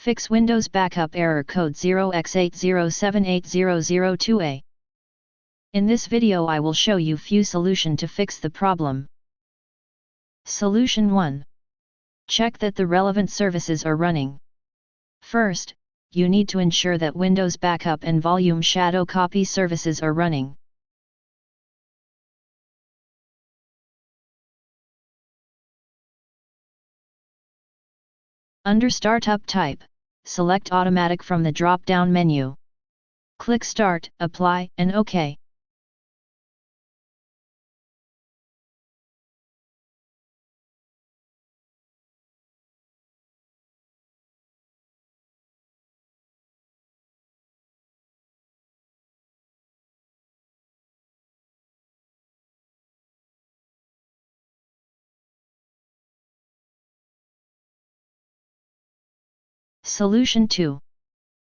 Fix Windows Backup Error Code 0x8078002A. In this video I will show you few solution to fix the problem. Solution 1. Check that the relevant services are running. First, you need to ensure that Windows Backup and Volume Shadow Copy services are running. Under Startup Type, select Automatic from the drop-down menu. Click Start, Apply, and OK. Solution 2.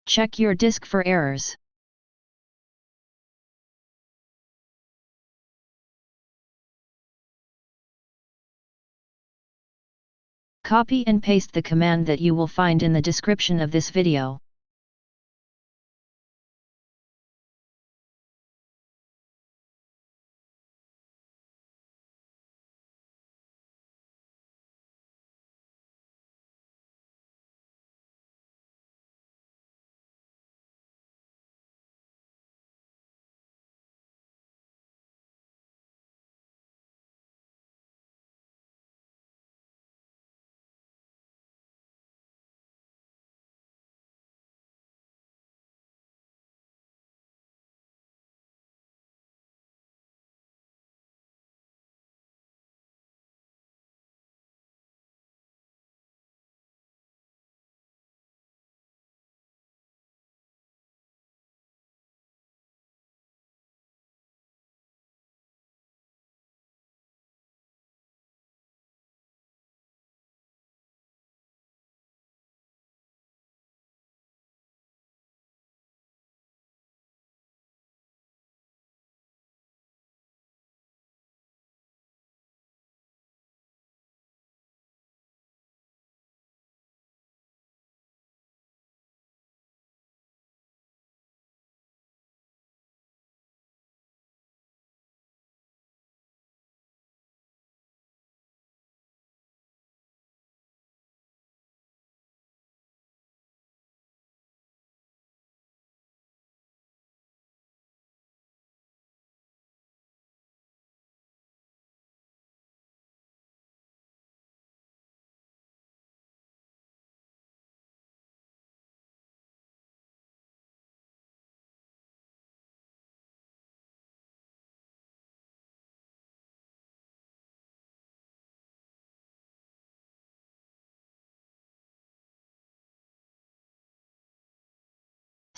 Check your disk for errors. Copy and paste the command that you will find in the description of this video.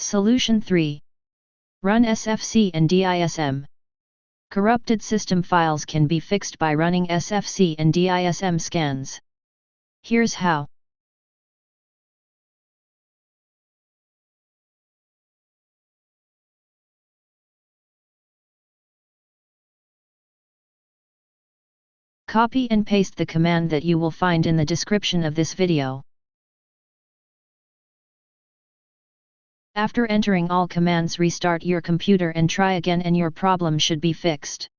Solution 3. Run SFC and DISM. Corrupted system files can be fixed by running SFC and DISM scans. Here's how. Copy and paste the command that you will find in the description of this video. After entering all commands, restart your computer and try again, and your problem should be fixed.